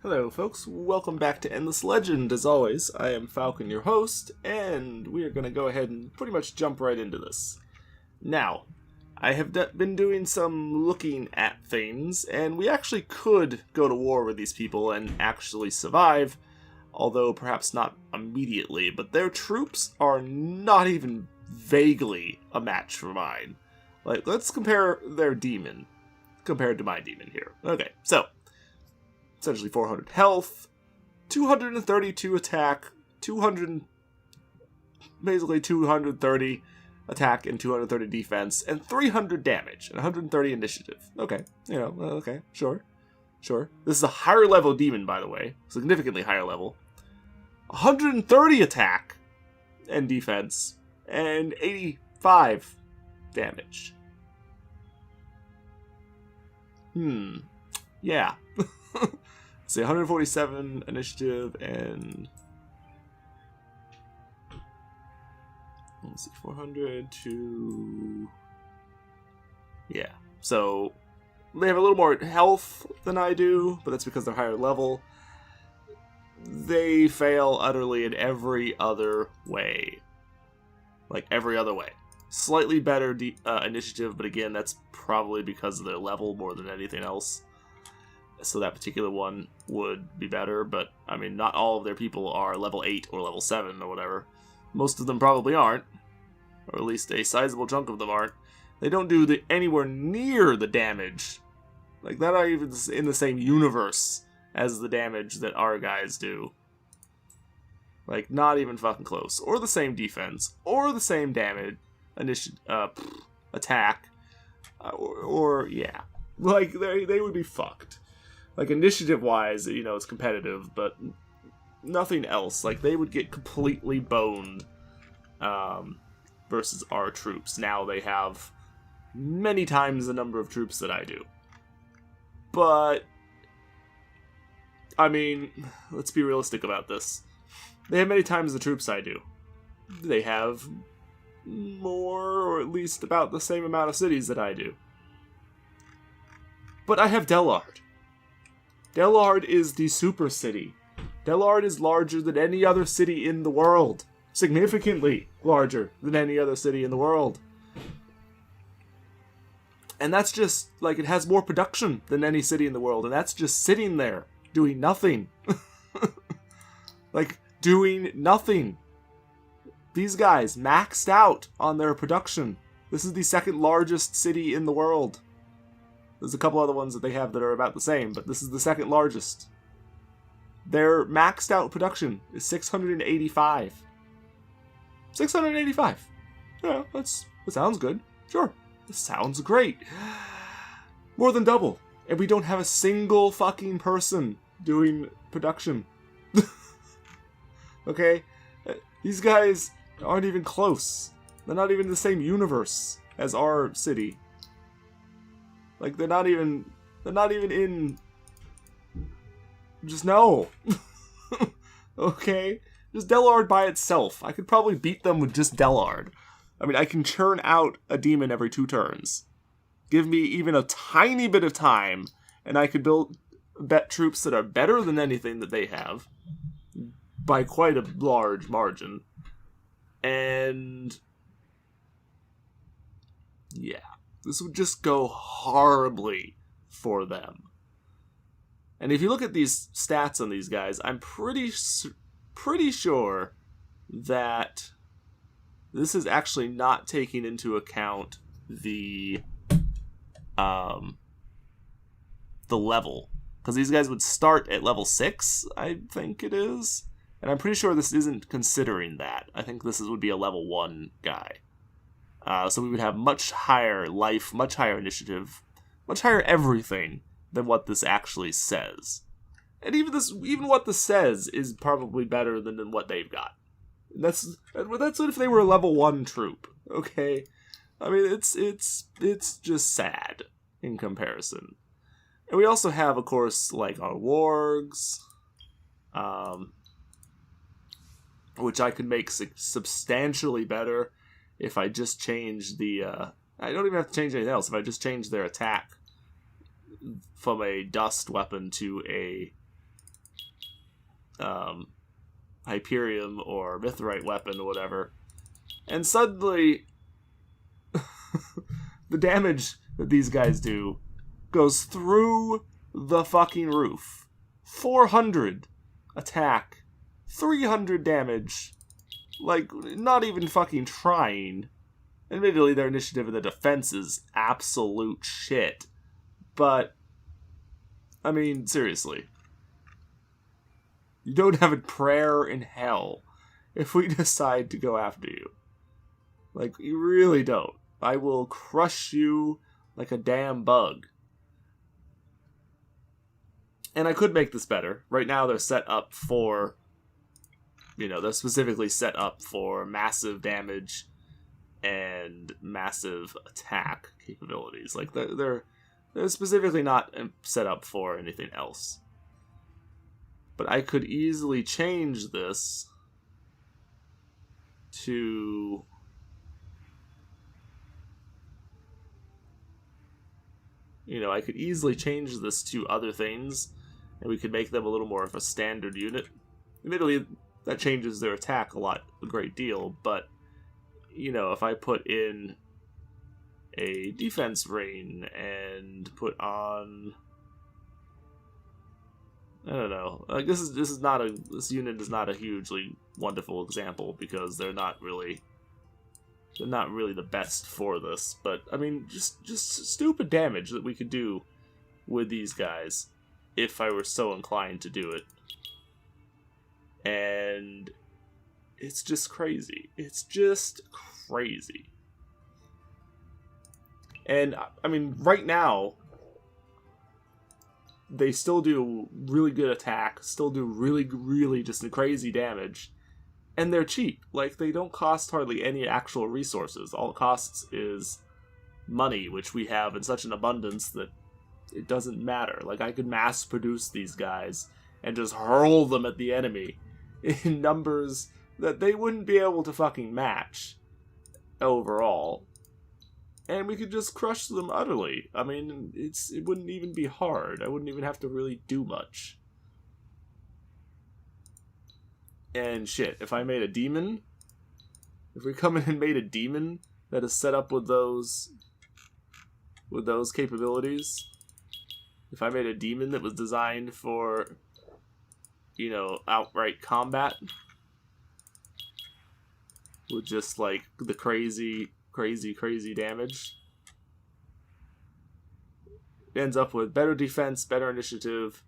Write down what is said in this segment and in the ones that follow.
Hello, folks. Welcome back to Endless Legend. As always, I am Falcon, your host, and we are going to go ahead and pretty much jump right into this. Now, I have been doing some looking at things, and we actually could go to war with these people and actually survive, although perhaps not immediately, but their troops are not even vaguely a match for mine. Like, let's compare their demon compared to my demon here. Okay, so essentially 400 health, 232 attack, 230 attack and 230 defense, and 300 damage, and 130 initiative. Okay, okay, sure. This is a higher level demon, by the way, significantly higher level. 130 attack and defense, and 85 damage. Yeah. See, 147 initiative and let's see, 400 to yeah. So they have a little more health than I do, but that's because they're higher level. They fail utterly in every other way, like every other way. Slightly better initiative, but again, that's probably because of their level more than anything else. So that particular one would be better, but I mean, not all of their people are level 8 or level 7 or whatever. Most of them probably aren't, or at least a sizable chunk of them aren't. They don't do anywhere near the damage. Like, they're not even in the same universe as the damage that our guys do. Like, not even fucking close. Or the same defense, or the same damage, attack, or yeah. Like, they would be fucked. Like, initiative-wise, it's competitive, but nothing else. Like, they would get completely boned versus our troops. Now they have many times the number of troops that I do. But, I mean, let's be realistic about this. They have many times the troops I do. They have more, or at least about the same amount of cities that I do. But I have Delard. Delard is the super city. Delard is larger than any other city in the world. Significantly larger than any other city in the world. And that's just, like, it has more production than any city in the world. And that's just sitting there, doing nothing. Like, doing nothing. These guys maxed out on their production. This is the second largest city in the world. There's a couple other ones that they have that are about the same, but this is the second largest. Their maxed out production is 685. 685. Yeah, that sounds good. Sure, this sounds great. More than double. And we don't have a single fucking person doing production. Okay? These guys aren't even close. They're not even in the same universe as our city. Like, they're not even in... Just no. Okay? Just Delard by itself. I could probably beat them with just Delard. I mean, I can churn out a demon every 2 turns. Give me even a tiny bit of time, and I could bet troops that are better than anything that they have. By quite a large margin. And... yeah. This would just go horribly for them. And if you look at these stats on these guys, I'm pretty sure that this is actually not taking into account the level. Because these guys would start at level 6, I think it is. And I'm pretty sure this isn't considering that. I think this would be a level 1 guy. So we would have much higher life, much higher initiative, much higher everything than what this actually says. And even what this says is probably better than what they've got. And that's what if they were a level 1 troop, okay? I mean, it's just sad in comparison. And we also have, of course, like our wargs, which I could make substantially better if I just change the... I don't even have to change anything else. If I just change their attack from a dust weapon to a Hyperium or Mithrite weapon or whatever. And suddenly, the damage that these guys do goes through the fucking roof. 400 attack, 300 damage. Like, not even fucking trying. Admittedly, their initiative in the defense is absolute shit. But, I mean, seriously. You don't have a prayer in hell if we decide to go after you. Like, you really don't. I will crush you like a damn bug. And I could make this better. Right now they're set up for, they're specifically set up for massive damage and massive attack capabilities. Like, they're specifically not set up for anything else. But I could easily change this to... I could easily change this to other things, and we could make them a little more of a standard unit. Admittedly, that changes their attack a great deal, but, if I put in a defense ring and put on... I don't know. Like, this unit is not a hugely wonderful example because they're not really the best for this. But I mean, just stupid damage that we could do with these guys if I were so inclined to do it. And it's just crazy. It's just crazy. And I mean, right now, they still do really good attack, still do really, really just crazy damage, and they're cheap. Like, they don't cost hardly any actual resources. All it costs is money, which we have in such an abundance that it doesn't matter. Like, I could mass produce these guys and just hurl them at the enemy in numbers that they wouldn't be able to fucking match overall. And we could just crush them utterly. I mean, it wouldn't even be hard. I wouldn't even have to really do much. And shit, if I made a demon... If we come in and made a demon that is set up with those capabilities... If I made a demon that was designed for, outright combat... With just, like, the crazy damage. Ends up with better defense, better initiative.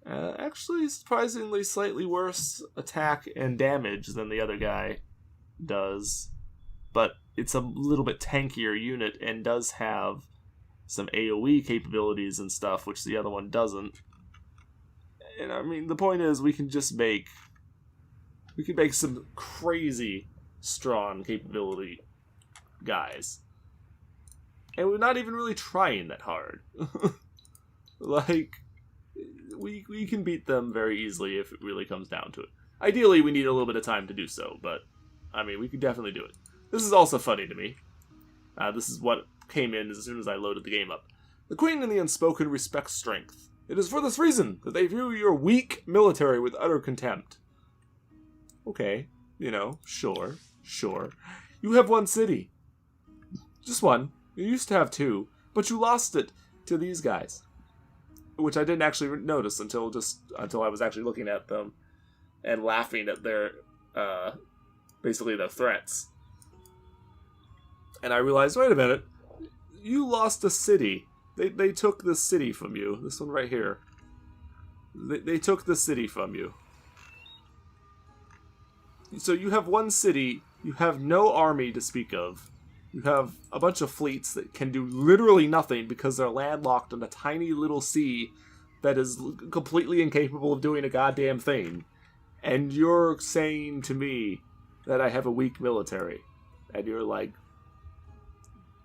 Actually, surprisingly slightly worse attack and damage than the other guy does. But it's a little bit tankier unit and does have some AoE capabilities and stuff, which the other one doesn't. And I mean, the point is, we can make some crazy strong capability guys. And we're not even really trying that hard. Like, we can beat them very easily if it really comes down to it. Ideally, we need a little bit of time to do so, but, I mean, we could definitely do it. This is also funny to me. This is what came in as soon as I loaded the game up. The Queen and the Unspoken respect strength. It is for this reason that they view your weak military with utter contempt. Okay, sure. You have one city. Just one. You used to have two, but you lost it to these guys. Which I didn't actually notice until I was actually looking at them and laughing at their, basically their threats. And I realized, wait a minute, you lost a city. They took this city from you. This one right here. They took the city from you. So you have one city, you have no army to speak of. You have a bunch of fleets that can do literally nothing because they're landlocked in a tiny little sea that is completely incapable of doing a goddamn thing. And you're saying to me that I have a weak military. And you're like,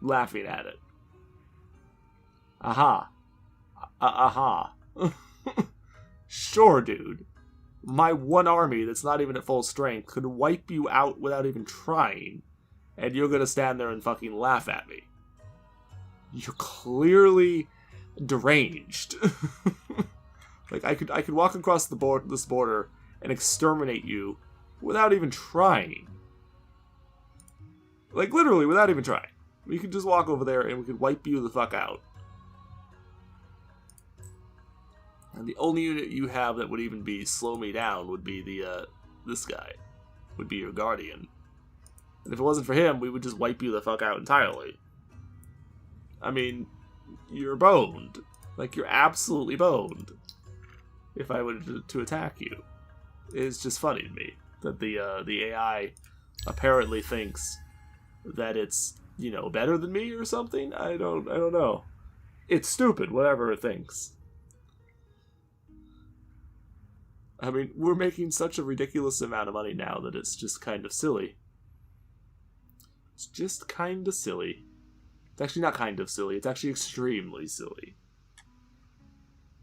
laughing at it. Aha. Aha. Sure, dude. My one army that's not even at full strength could wipe you out without even trying. And you're gonna stand there and fucking laugh at me. You're clearly deranged. Like, I could walk across this border and exterminate you without even trying. Like, literally, without even trying. We could just walk over there and we could wipe you the fuck out. And the only unit you have that would even be slow me down would be this guy. Would be your Guardian. And if it wasn't for him, we would just wipe you the fuck out entirely. I mean, you're boned. Like, you're absolutely boned. If I were to attack you. It's just funny to me that the AI apparently thinks that it's, you know, better than me or something. I don't know. It's stupid, whatever it thinks. I mean, we're making such a ridiculous amount of money now that it's just kind of silly. It's just kind of silly. It's actually not kind of silly, it's actually extremely silly.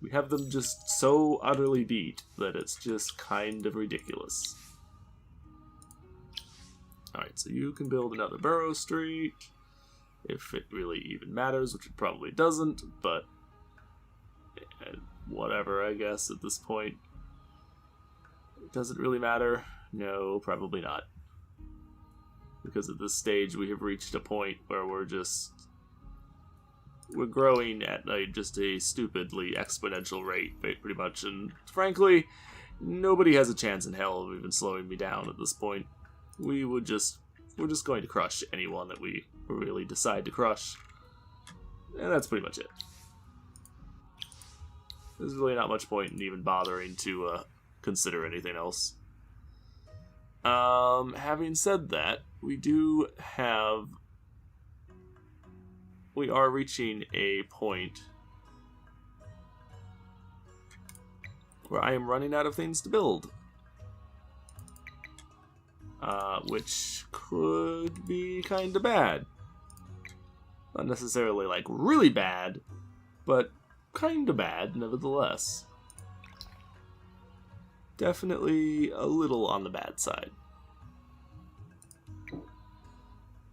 We have them just so utterly beat that it's just kind of ridiculous. Alright, so you can build another Burrow Street, if it really even matters, which it probably doesn't, but whatever, I guess, at this point. Does it really matter? No, probably not. Because at this stage we have reached a point where we're growing at just a stupidly exponential rate, pretty much, and frankly, nobody has a chance in hell of even slowing me down at this point. We're just going to crush anyone that we really decide to crush, and that's pretty much it. There's really not much point in even bothering to consider anything else. Having said that, we are reaching a point where I am running out of things to build. Which could be kind of bad. Not necessarily like really bad, but kind of bad nevertheless. Definitely a little on the bad side.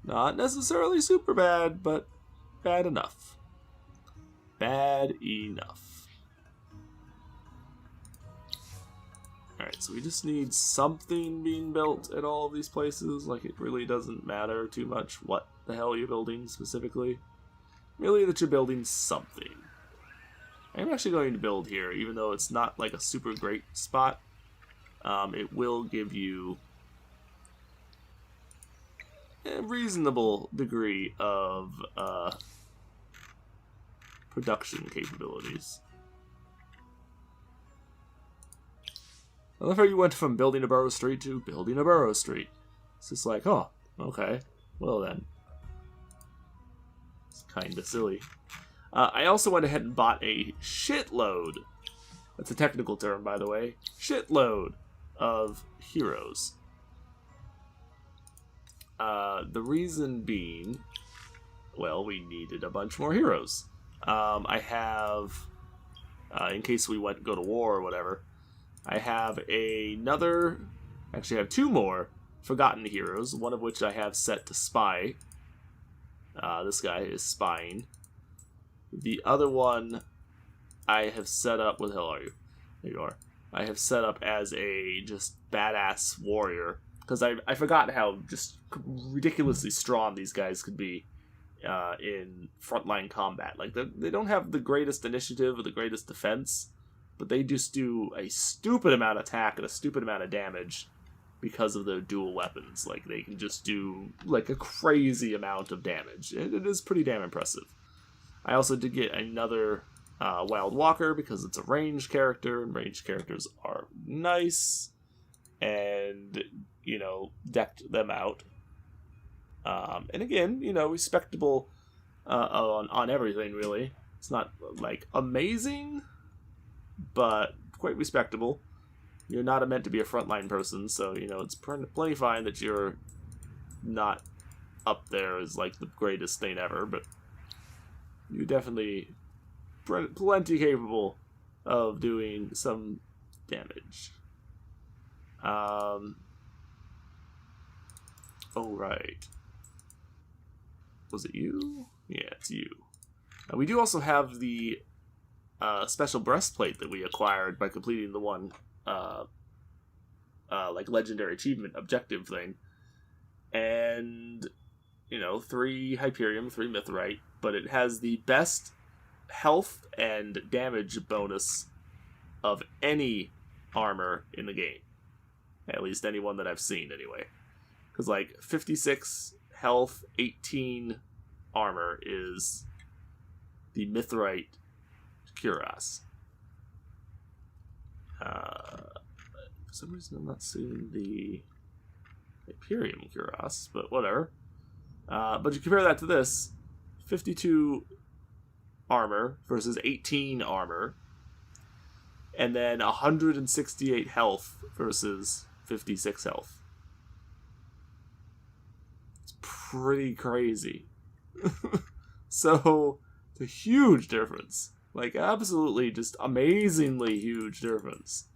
Not necessarily super bad, but bad enough. Bad enough. Alright, so we just need something being built at all of these places. Like, it really doesn't matter too much what the hell you're building specifically. Really that you're building something. I'm actually going to build here, even though it's not like a super great spot. It will give you a reasonable degree of production capabilities. I love how you went from building a Burrow Street to building a Burrow Street. It's just like, oh, okay, well then. It's kind of silly. I also went ahead and bought a shitload, that's a technical term by the way, shitload of heroes. The reason being, well, we needed a bunch more heroes. I have, in case we go to war or whatever, I have another, actually I have two more forgotten heroes, one of which I have set to spy. This guy is spying. The other one I have set up, where the hell are you? There you are. I have set up as a just badass warrior, because I forgot how just ridiculously strong these guys could be in frontline combat. Like, they don't have the greatest initiative or the greatest defense, but they just do a stupid amount of attack and a stupid amount of damage because of their dual weapons. Like, they can just do like a crazy amount of damage. It is pretty damn impressive. I also did get another Wild Walker because it's a ranged character, and ranged characters are nice, and, you know, decked them out. And again, you know, respectable on everything, really. It's not, like, amazing, but quite respectable. You're not meant to be a frontline person, so, you know, it's plenty fine that you're not up there as, like, the greatest thing ever, but you're definitely plenty capable of doing some damage. Oh, right. Was it you? Yeah, it's you. We do also have the special breastplate that we acquired by completing the one like legendary achievement objective thing, and 3 Hyperium, 3 Mithrite, but it has the best health and damage bonus of any armor in the game, at least any one that I've seen anyway, because like 56 health, 18 armor is the Mithrite cuirass. For some reason I'm not seeing the Hyperium cuirass, but whatever. But you compare that to this, 52 armor versus 18 armor, and then 168 health versus 56 health. It's pretty crazy. So, it's a huge difference. Like, absolutely just amazingly huge difference.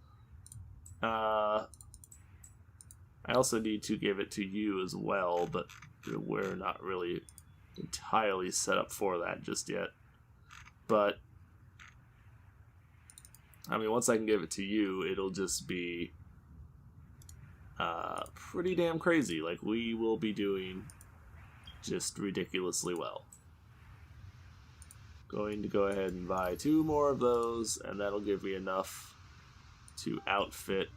I also need to give it to you as well, but we're not really entirely set up for that just yet. But, I mean, once I can give it to you, it'll just be pretty damn crazy. Like, we will be doing just ridiculously well. Going to go ahead and buy 2 more of those, and that'll give me enough to outfit,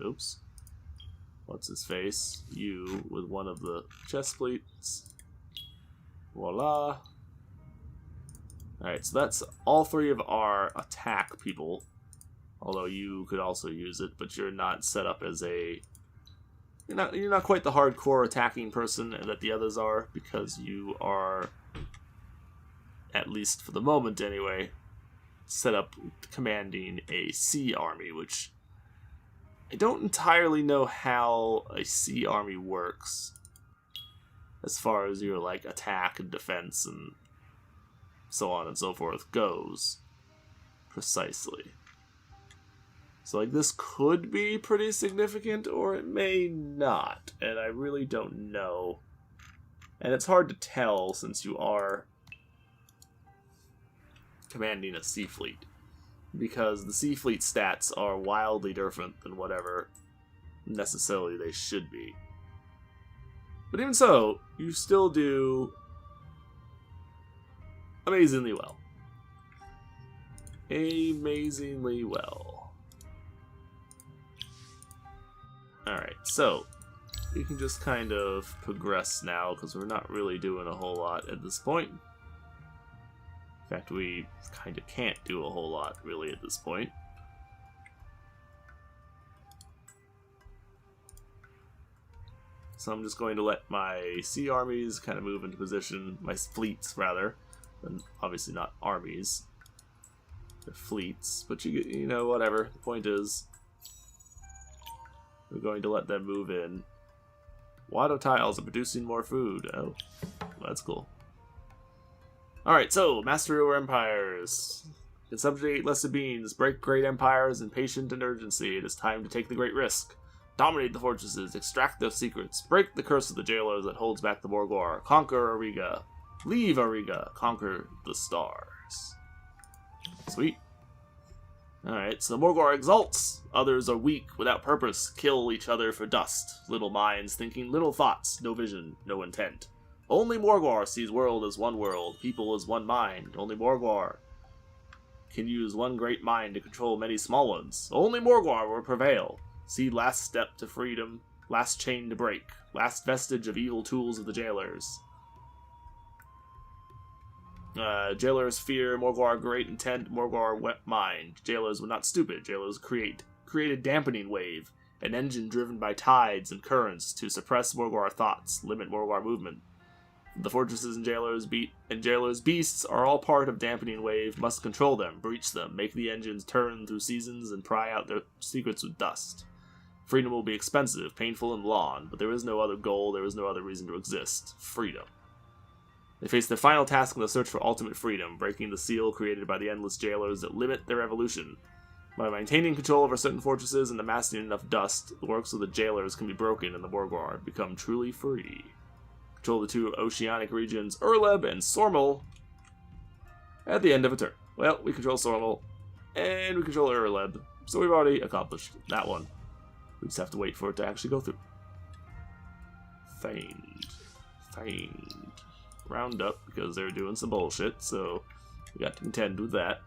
oops, what's his face, you, with one of the chest plates. Voila. Alright, so that's all 3 of our attack people, although you could also use it, but you're not set up as a, you're not quite the hardcore attacking person that the others are, because you are, at least for the moment anyway, set up commanding a sea army, which I don't entirely know how a sea army works as far as your like attack and defense and so on and so forth goes precisely. So like this could be pretty significant or it may not, and I really don't know. And it's hard to tell since you are commanding a sea fleet, because the sea fleet stats are wildly different than whatever necessarily they should be. But even so, you still do amazingly well. Amazingly well. Alright, so we can just kind of progress now, because we're not really doing a whole lot at this point. In fact, we kind of can't do a whole lot, really, at this point. So I'm just going to let my sea armies kind of move into position, my fleets, rather, and obviously not armies. They're fleets, but you know, whatever. The point is, we're going to let them move in. Watto tiles are producing more food. Oh, that's cool. Alright, so, mastery over empires. Can subjugate lesser beings, break great empires, impatient and urgency. It is time to take the great risk. Dominate the fortresses, extract their secrets, break the curse of the jailers that holds back the Morgwar, conquer Auriga, leave Auriga, conquer the stars. Sweet. Alright, so Morgwar exalts. Others are weak, without purpose, kill each other for dust. Little minds thinking little thoughts, no vision, no intent. Only Morgwar sees world as one world, people as one mind. Only Morgwar can use one great mind to control many small ones. Only Morgwar will prevail. See last step to freedom, last chain to break, last vestige of evil tools of the jailers. Jailers fear, Morgwar great intent, Morgwar wet mind. Jailers were not stupid. Jailers create a dampening wave, an engine driven by tides and currents to suppress Morgwar thoughts, limit Morgwar movement. The fortresses and jailers beasts are all part of dampening wave, must control them, breach them, make the engines turn through seasons and pry out their secrets with dust. Freedom will be expensive, painful, and long, but there is no other goal, there is no other reason to exist. Freedom. They face their final task in the search for ultimate freedom, breaking the seal created by the endless jailers that limit their evolution. By maintaining control over certain fortresses and amassing enough dust, the works of the jailers can be broken and the Morgwar become truly free. Control the 2 oceanic regions, Urleb and Sormel, at the end of a turn. Well, we control Sormel. And we control Urleb. So we've already accomplished that one. We just have to wait for it to actually go through. Feigned. Feigned. Round up because they're doing some bullshit, so we got to contend with that.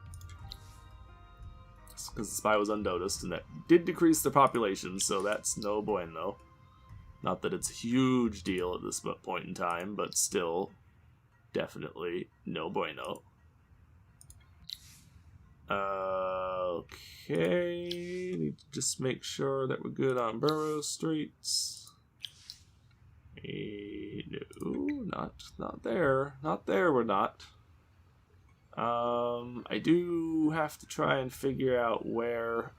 Because the spy was unnoticed, and that did decrease the population, so that's no bueno. Not that it's a huge deal at this point in time, but still, definitely no bueno. Okay, need to just make sure that we're good on borough streets. No, not there. Not there, we're not. I do have to try and figure out where,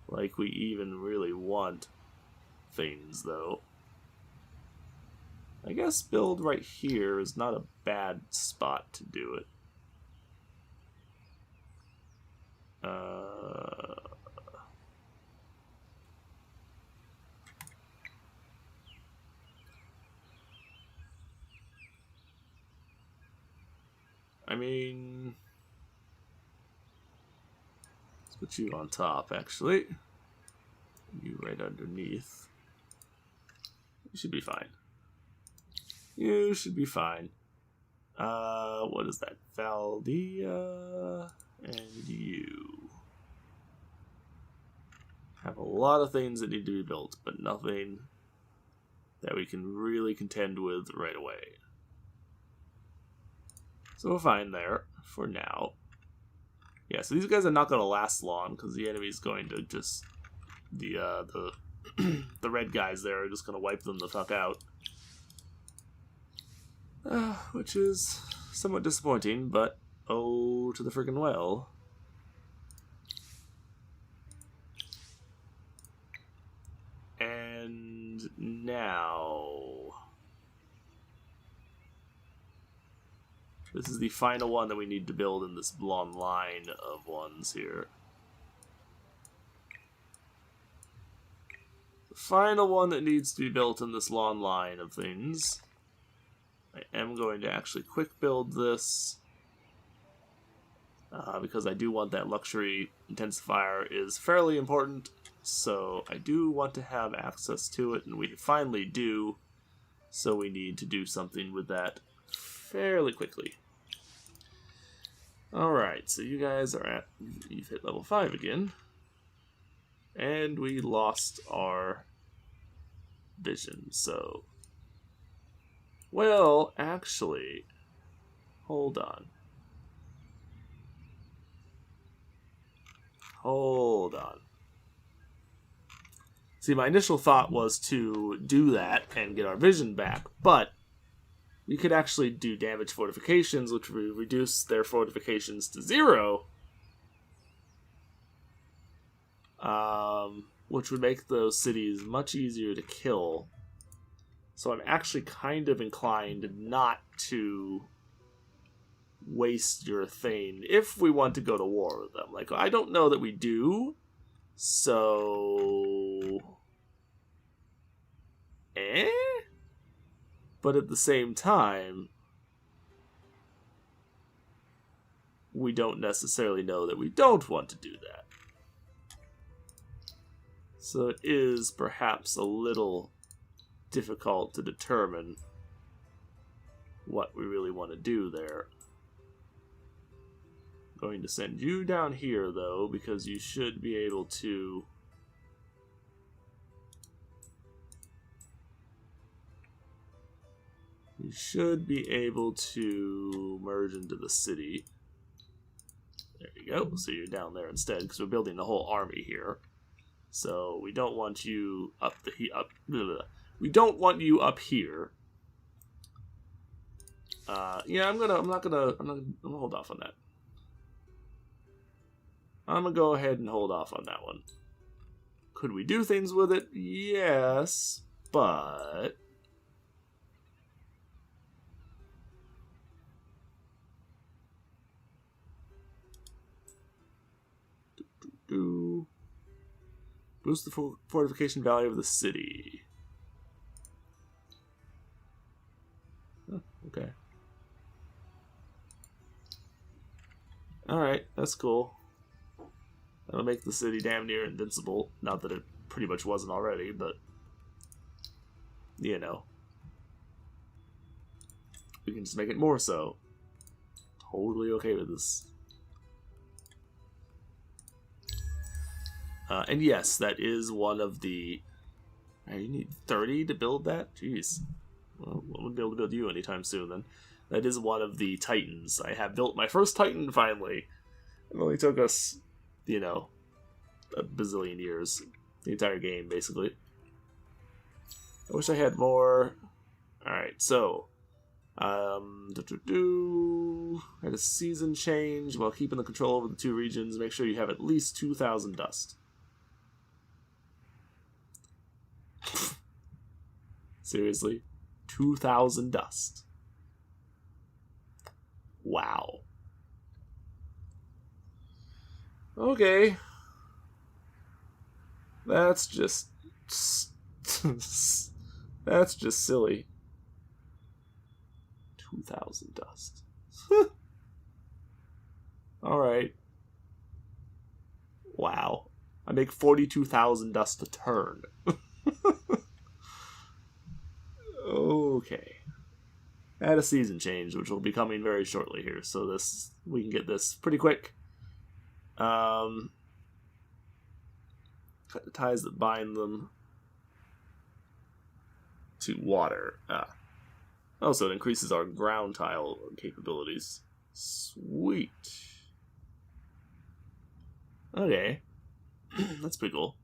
like, we even really want things, though. I guess build right here is not a bad spot to do it. I mean, let's put you on top, actually. You right underneath. You should be fine. You should be fine. What is that? Valdia and you. Have a lot of things that need to be built, but nothing that we can really contend with right away. So we're fine there for now. Yeah, so these guys are not going to last long because the enemy's going to just the the red guys there are just going to wipe them the fuck out, which is somewhat disappointing. But oh, to the friggin' well. And now. This is the final one that we need to build in this long line of ones here. The final one that needs to be built in this long line of things. I am going to actually quick build this. Because I do want that luxury intensifier is fairly important. So I do want to have access to it, and we finally do. So we need to do something with that fairly quickly. Alright, so you guys are at, you've hit level 5 again. And we lost our vision, so. Well, actually, hold on. Hold on. See, my initial thought was to do that and get our vision back, but we could actually do damage fortifications, which would reduce their fortifications to 0. Which would make those cities much easier to kill. So I'm actually kind of inclined not to waste your thing if we want to go to war with them. Like, I don't know that we do, so... But at the same time, we don't necessarily know that we don't want to do that. So it is perhaps a little difficult to determine what we really want to do there. I'm going to send you down here, though, because you should be able to... You should be able to merge into the city. There you go. So you're down there instead, because we're building the whole army here. So we don't want you we don't want you up here. Yeah, I'm gonna hold off on that. I'm gonna go ahead and hold off on that one. Could we do things with it? Yes, but boost the fortification value of the city. Oh, okay. Alright, that's cool. That'll make the city damn near invincible. Not that it pretty much wasn't already, but you know. We can just make it more so. Totally okay with this. And yes, that is one of the... you need 30 to build that? Jeez. Well, I wouldn't be able to build you anytime soon, then. That is one of the Titans. I have built my first Titan, finally. It only took us, you know, a bazillion years. The entire game, basically. I wish I had more. Alright, so... had a season change while keeping the control over the two regions. Make sure you have at least 2,000 dust. Seriously? 2,000 dust. Wow. Okay. That's just... that's just silly. 2,000 dust. Alright. Wow. I make 42,000 dust a turn. Okay. Add a season change, which will be coming very shortly here, so this we can get this pretty quick. Cut the ties that bind them to water. Oh, so it increases our ground tile capabilities. Sweet. Okay. That's pretty cool.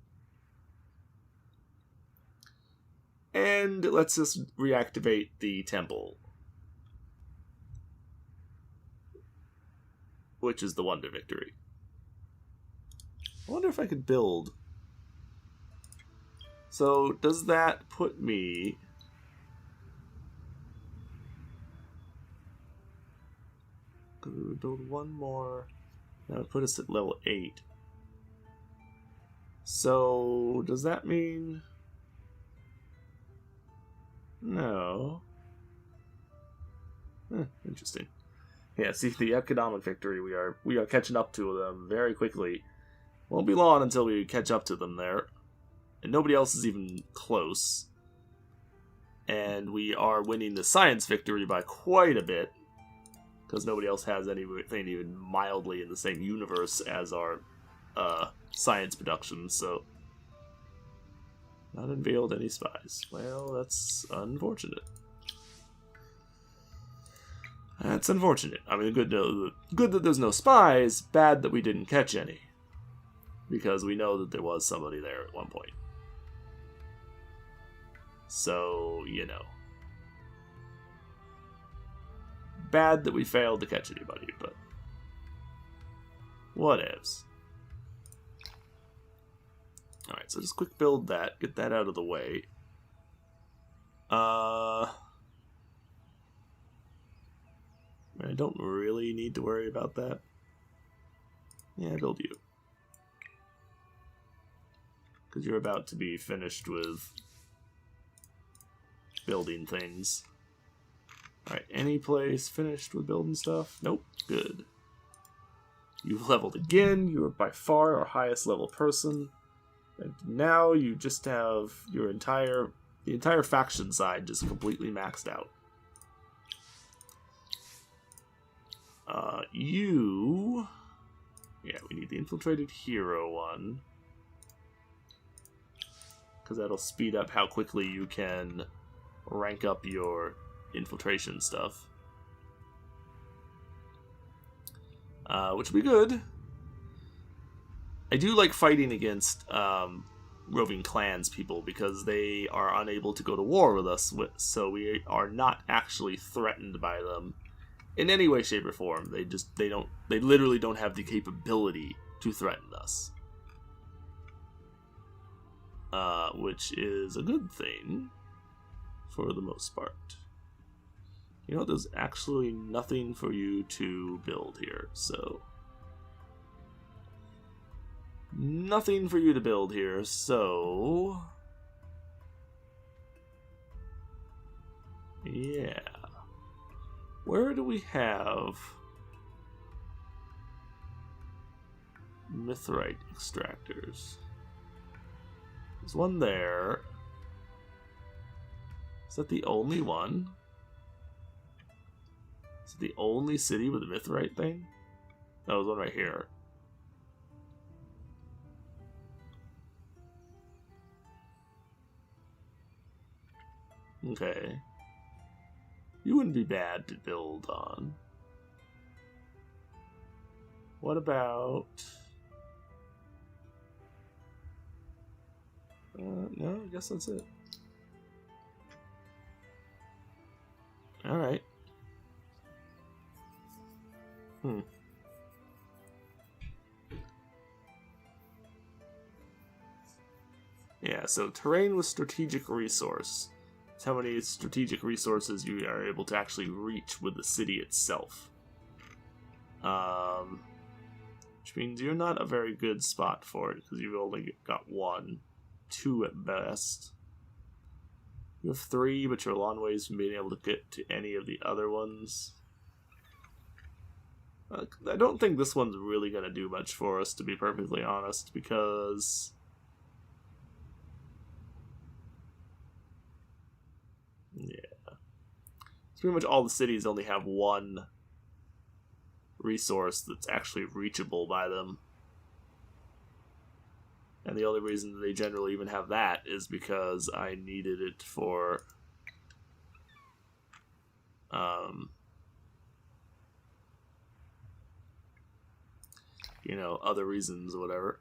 And let's just reactivate the temple. Which is the Wonder Victory. I wonder if I could build. So, does that put me... build one more. That would put us at level 8. So, does that mean... No. Interesting. Yeah, see, the economic victory, we are catching up to them very quickly. Won't be long until we catch up to them there. And nobody else is even close. And we are winning the science victory by quite a bit. Because nobody else has anything even mildly in the same universe as our science production, so... Not unveiled any spies. Well, that's unfortunate. That's unfortunate. I mean, good that there's no spies, bad that we didn't catch any. Because we know that there was somebody there at one point. So, you know. Bad that we failed to catch anybody, but... whatevs. Alright, so just quick build that, get that out of the way. I don't really need to worry about that. Yeah, build you. Because you're about to be finished with building things. Alright, any place finished with building stuff? Nope, good. You've leveled again, you are by far our highest level person. And now you just have your the entire faction side just completely maxed out. Yeah, we need the infiltrated hero one. Because that'll speed up how quickly you can rank up your infiltration stuff. Which will be good. I do like fighting against roving clans people because they are unable to go to war with us, so we are not actually threatened by them in any way, shape, or form. They literally don't have the capability to threaten us, which is a good thing for the most part. You know, there's actually nothing for you to build here, so... Nothing for you to build here, so... yeah. Where do we have... Mithrite extractors. There's one there. Is that the only one? Is it the only city with a mithrite thing? No, there's one right here. Okay. You wouldn't be bad to build on. What about... no, I guess that's it. Alright. Yeah, so terrain with strategic resource. It's how many strategic resources you are able to actually reach with the city itself. Which means you're not a very good spot for it, because you've only got 1. 2 at best. You have 3, but you're a long ways from being able to get to any of the other ones. I don't think this one's really going to do much for us, to be perfectly honest, because... yeah. It's pretty much all the cities only have 1 resource that's actually reachable by them. And the only reason they generally even have that is because I needed it for you know, other reasons or whatever.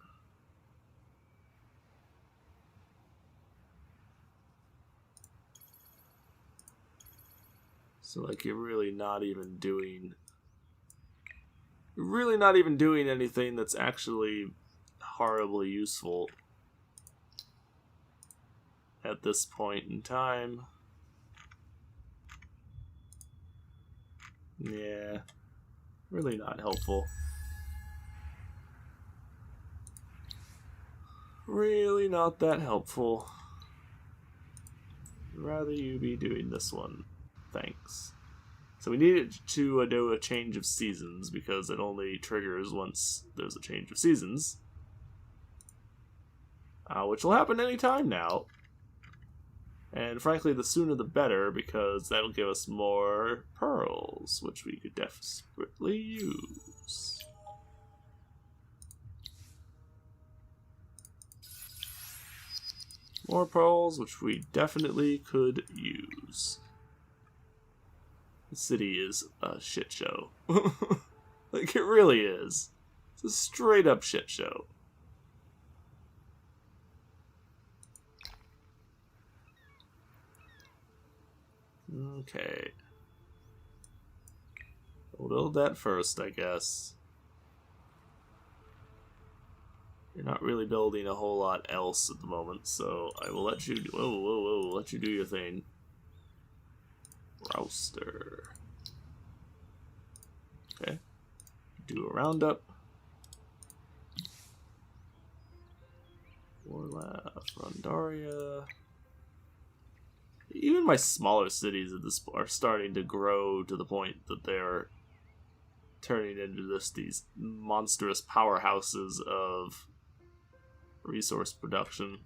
So like you're really not even doing anything that's actually horribly useful at this point in time. Yeah, really not helpful. Really not that helpful. I'd rather you be doing this one. Thanks. So we needed to do a change of seasons because it only triggers once there's a change of seasons. Which will happen anytime now. And frankly, the sooner the better, because that'll give us more pearls, which we could desperately use. More pearls, which we definitely could use. The city is a shit show. Like, it really is. It's a straight up shit show. Okay. We'll build that first, I guess. You're not really building a whole lot else at the moment, so I will let you... Whoa, let you do your thing. Rouster. Okay. Do a roundup. Warlath, Rondaria... Even my smaller cities at this are starting to grow to the point that they're turning into these monstrous powerhouses of resource production,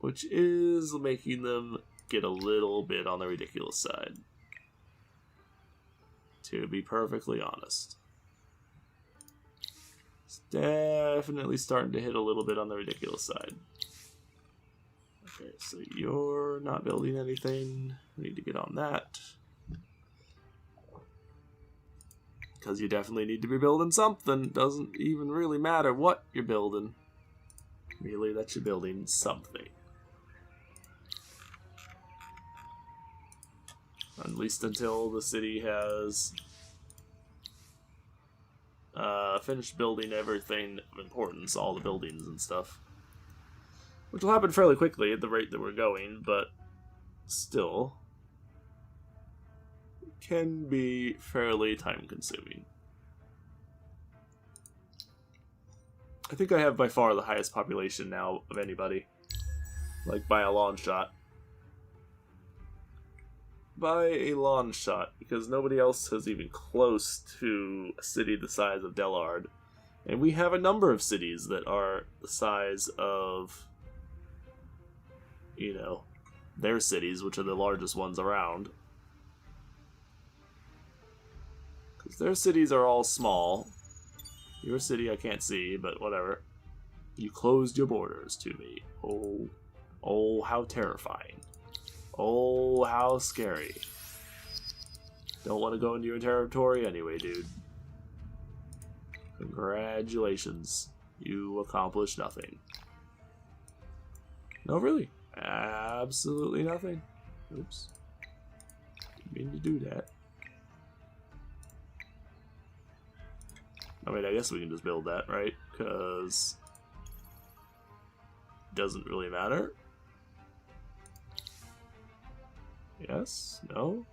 which is making them get a little bit on the ridiculous side, to be perfectly honest. It's definitely starting to hit a little bit on the ridiculous side. Okay, so you're not building anything. We need to get on that. Because you definitely need to be building something. Doesn't even really matter what you're building. Really, that you're building something. At least until the city has finished building everything of importance, all the buildings and stuff. Which will happen fairly quickly at the rate that we're going, but still can be fairly time-consuming. I think I have by far the highest population now of anybody. Like, by a long shot. by a long shot, because nobody else is even close to a city the size of Delard. And we have a number of cities that are the size of, you know, their cities, which are the largest ones around. Because their cities are all small. Your city I can't see, but whatever. You closed your borders to me. Oh, how terrifying. Oh, how scary. Don't want to go into your territory anyway, dude. Congratulations. You accomplished nothing. No, really. Absolutely nothing. Oops. Didn't mean to do that. I mean, I guess we can just build that, right? Because it doesn't really matter. Yes? No?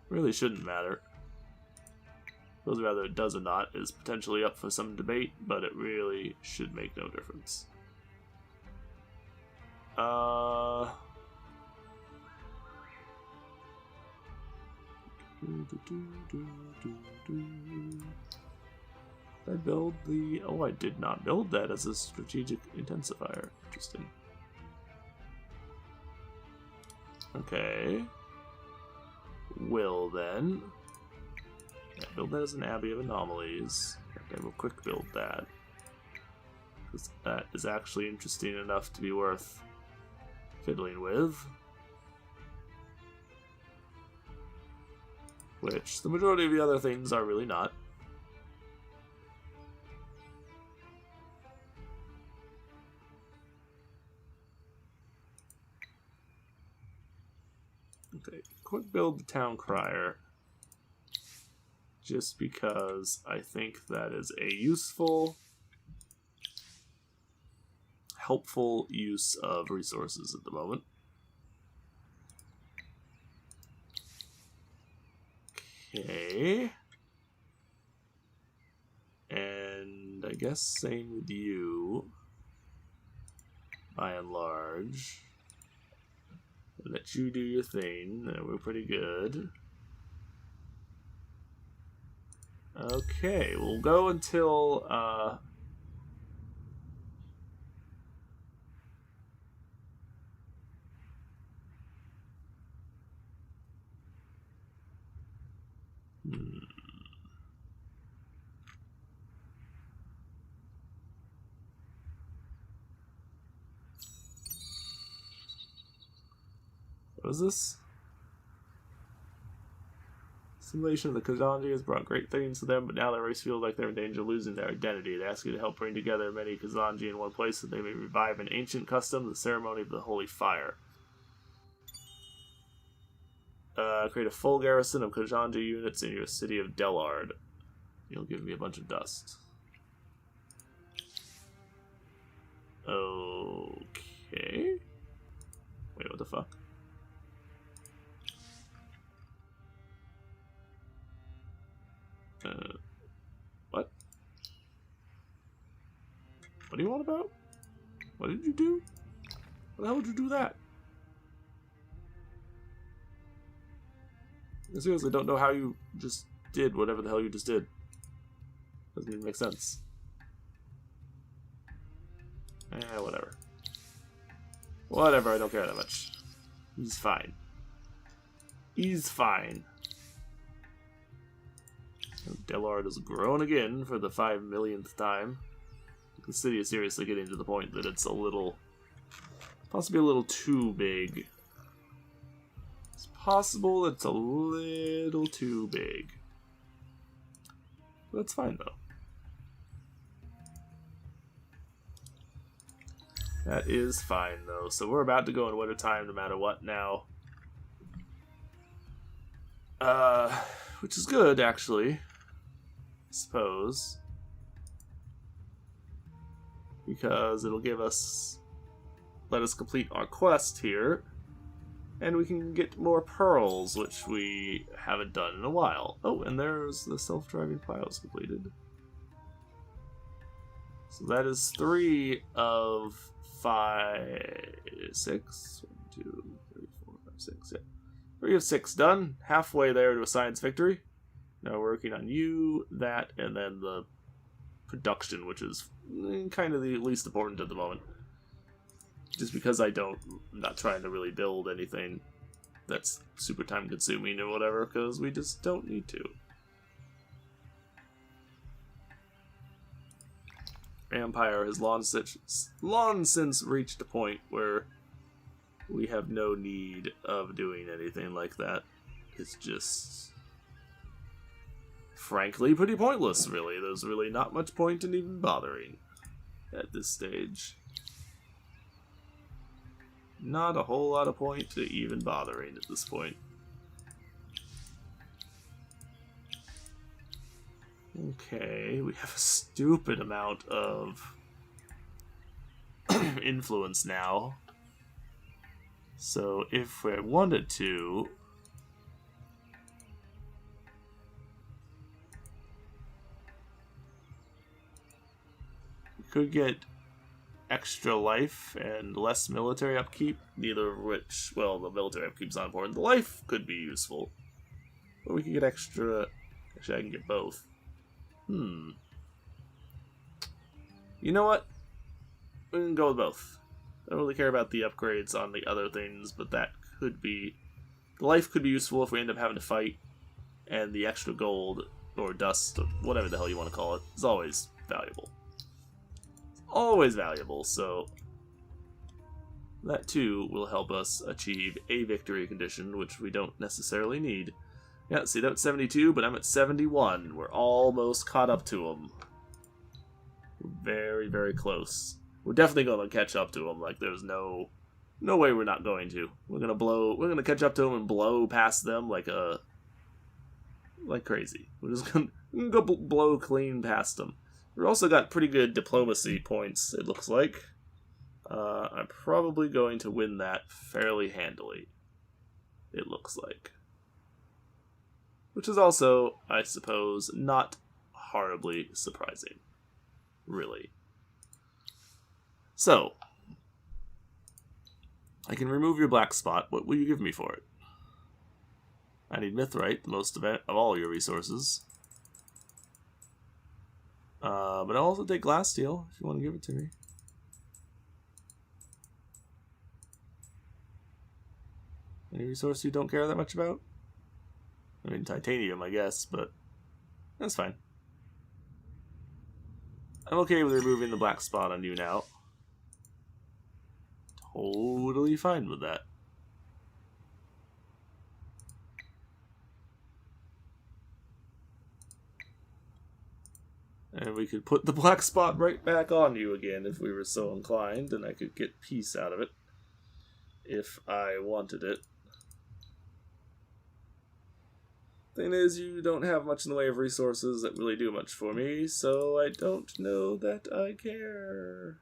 Really shouldn't matter. Suppose whether it does or not is potentially up for some debate, but it really should make no difference. Did I build the... Oh, I did not build that as a strategic intensifier. Interesting. Okay. Will then. Yeah, build that as an Abbey of Anomalies. Okay, we'll quick build that. Because that is actually interesting enough to be worth fiddling with. Which the majority of the other things are really not. Okay, quick build the Town Crier. Just because I think that is a useful, helpful use of resources at the moment. Okay. And I guess same with you, by and large. Let you do your thing. We're pretty good. Okay, we'll go until, What is this? Simulation of the Kazanji has brought great things to them, but now their race feels like they're in danger of losing their identity. They ask you to help bring together many Kazanji in one place so they may revive an ancient custom, the ceremony of the Holy Fire. Create a full garrison of Kazanji units in your city of Delard. You'll give me a bunch of dust. Okay. Wait, what the fuck? What? What do you want about? What did you do? What the hell would you do that? I seriously don't know how you just did whatever the hell you just did. Doesn't even make sense. Whatever. Whatever, I don't care that much. He's fine. He's fine. Delard has grown again for the 5 millionth time. The city is seriously getting to the point that it's a little... possibly a little too big. It's possible it's a little too big. That's fine, though. That is fine, though. So we're about to go in wintertime no matter what now. Which is good, actually. I suppose. Because it'll give us... let us complete our quest here. And we can get more pearls, which we haven't done in a while. Oh, and there's the self-driving piles completed. So that is 3 of 5, 6, 1, 2, 3, 6, yeah. 3 of 6 done. Halfway there to a science victory. Now we're working on you, that, and then the production, which is kind of the least important at the moment. Just because I'm not trying to really build anything that's super time consuming or whatever, because we just don't need to. Empire has long since reached a point where we have no need of doing anything like that. It's just, frankly, pretty pointless, really. There's really not much point in even bothering at this stage. Not a whole lot of point to even bothering at this point. Okay, we have a stupid amount of influence now. So if we wanted to, we could get extra life and less military upkeep, neither of which, well, the military upkeep's not important. The life could be useful. But we could get extra, actually I can get both. You know what? We can go with both. I don't really care about the upgrades on the other things, but that could be... The life could be useful if we end up having to fight, and the extra gold, or dust, or whatever the hell you want to call it, is always valuable. Always valuable, so... That too will help us achieve a victory condition, which we don't necessarily need. Yeah, see, that's 72, but I'm at 71. We're almost caught up to him. We're very, very close. We're definitely going to catch up to him. Like, there's no way we're not going to. We're gonna catch up to him and blow past them like crazy. We're just gonna go blow clean past them. We've also got pretty good diplomacy points, it looks like. I'm probably going to win that fairly handily. It looks like. Which is also, I suppose, not horribly surprising. Really. So, I can remove your black spot. What will you give me for it? I need mithrite, the most of all your resources. But I'll also take glass steel, if you want to give it to me. Any resource you don't care that much about? I mean, titanium, I guess, but that's fine. I'm okay with removing the black spot on you now. Totally fine with that. And we could put the black spot right back on you again if we were so inclined, and I could get peace out of it if I wanted it. Thing is, you don't have much in the way of resources that really do much for me, so I don't know that I care.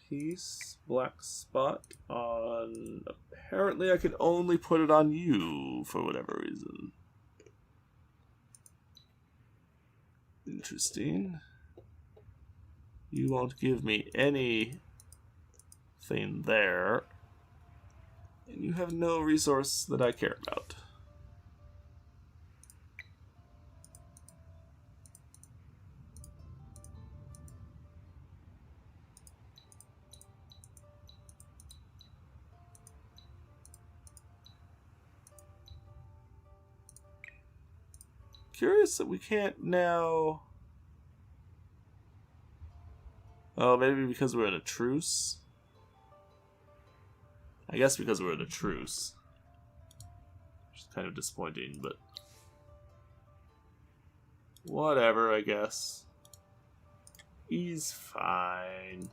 Peace, black spot on... Apparently I can only put it on you for whatever reason. Interesting. You won't give me anything there. And you have no resource that I care about. Curious that we can't now... Oh, maybe because we're in a truce? I guess because we're in a truce. Which is kind of disappointing, but... Whatever, I guess. He's fine.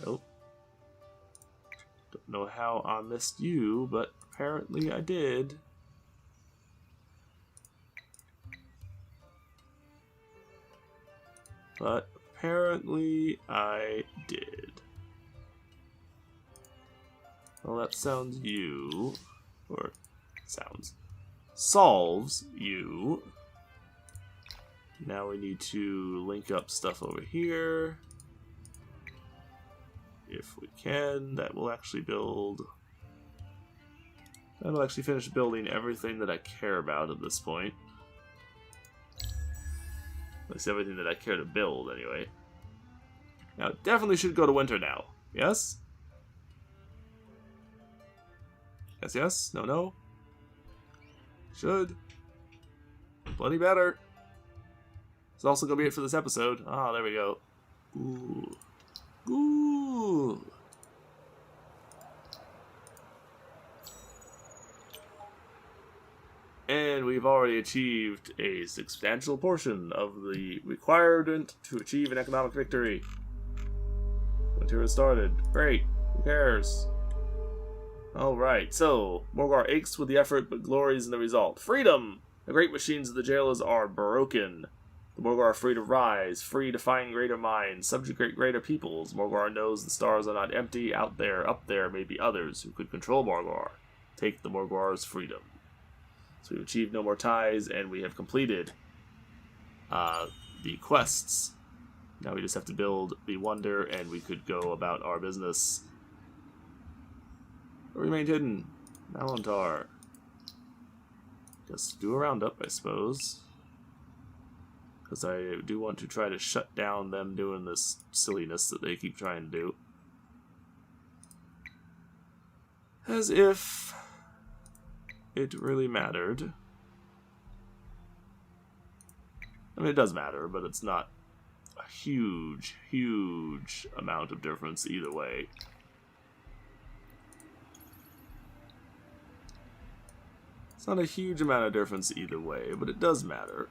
Oh. Don't know how I missed you, but apparently I did. But apparently I did. Well, that sounds you. Or sounds. Solves you. Now we need to link up stuff over here. if we can. That will actually build... That'll actually finish building everything that I care about at this point. At least everything that I care to build, anyway. Now, it definitely should go to winter now. Yes? Yes, yes? No, no? Should. Plenty better. It's also going to be it for this episode. Ah, there we go. Ooh. Ooh. And we've already achieved a substantial portion of the requirement to achieve an economic victory. Winter has started. Great. Who cares? Alright, so, Morgar aches with the effort but glories in the result. Freedom! The great machines of the jailers are broken. The Morgar are free to rise, free to find greater minds, subjugate greater peoples. Morgar knows the stars are not empty. Out there, up there, may be others who could control Morgar. Take the Morgar's freedom. So we've achieved no more ties, and we have completed the quests. Now we just have to build the wonder, and we could go about our business. Remained hidden. Malantar. Just do a roundup, I suppose. Because I do want to try to shut down them doing this silliness that they keep trying to do. As if it really mattered. I mean, it does matter, but it's not a huge, huge amount of difference either way. It's not a huge amount of difference either way, but it does matter.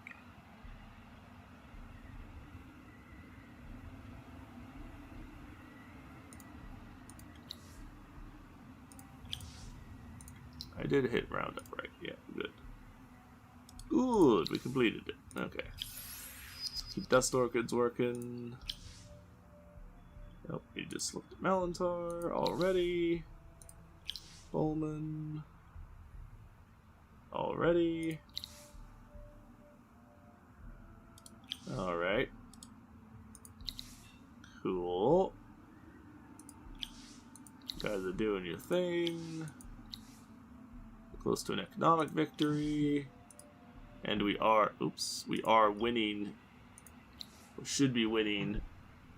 I did hit roundup, right? Yeah, good. Good, we completed it. Okay. Keep Dust Orchids working. Nope, we just looked at Malantar already. Bowman. Already. Alright. Cool. You guys are doing your thing. Close to an economic victory. And we are, we are winning, or should be winning,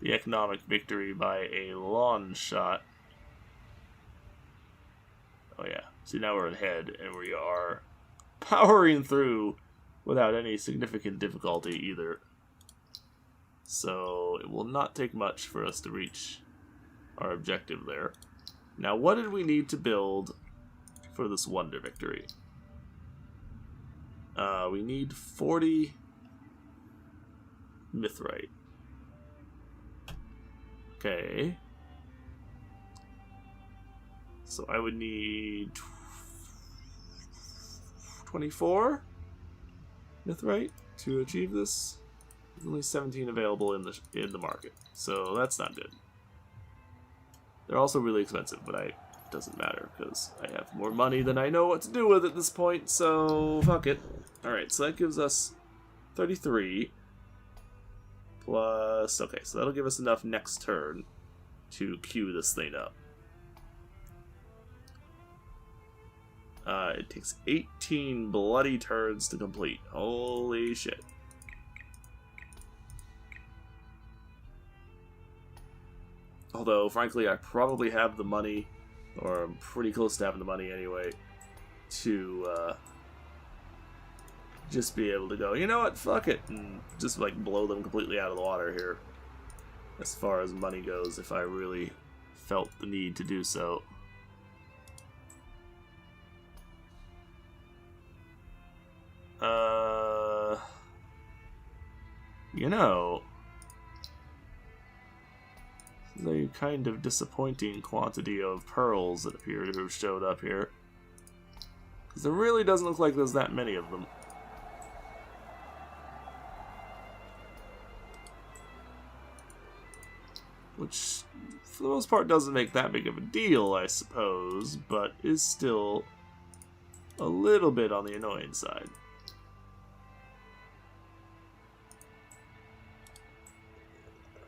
the economic victory by a long shot. Oh yeah, see now we're ahead, and we are powering through without any significant difficulty either. So it will not take much for us to reach our objective there. Now what did we need to build for this wonder victory? We need 40 mithrite. Okay. So I would need 24 mithrite to achieve this. There's only 17 available in the market, so that's not good. They're also really expensive, but it doesn't matter because I have more money than I know what to do with at this point, so fuck it. Alright, so that gives us 33 plus... Okay, so that'll give us enough next turn to queue this thing up. It takes 18 bloody turns to complete. Holy shit. Although, frankly, I probably have the money, or I'm pretty close to having the money anyway, to just be able to go, you know what, fuck it, and just like blow them completely out of the water here, as far as money goes, if I really felt the need to do so. You know, this is a kind of disappointing quantity of pearls that appear to have showed up here. Because it really doesn't look like there's that many of them. Which, for the most part, doesn't make that big of a deal, I suppose, but is still a little bit on the annoying side.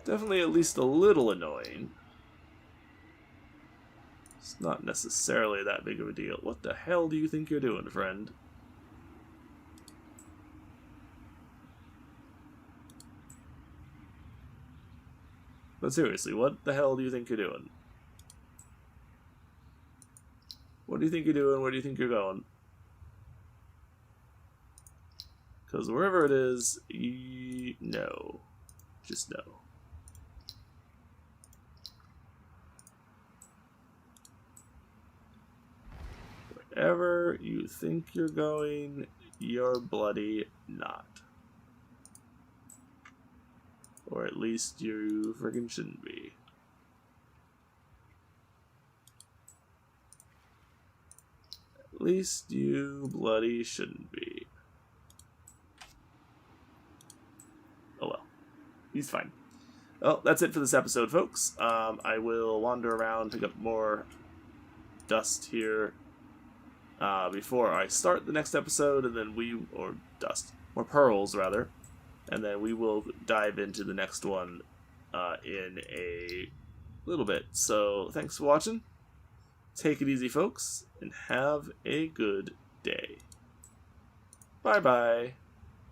Definitely at least a little annoying. It's not necessarily that big of a deal. What the hell do you think you're doing, friend? But seriously, what the hell do you think you're doing? What do you think you're doing? Where do you think you're going? Because wherever it is, no. Just no. Wherever you think you're going, you're bloody not. Or at least you friggin' shouldn't be. At least you bloody shouldn't be. Oh well. He's fine. Well, that's it for this episode, folks. I will wander around, pick up more dust here before I start the next episode, and then more pearls, rather. And then we will dive into the next one in a little bit. So, thanks for watching. Take it easy, folks, and have a good day. Bye-bye.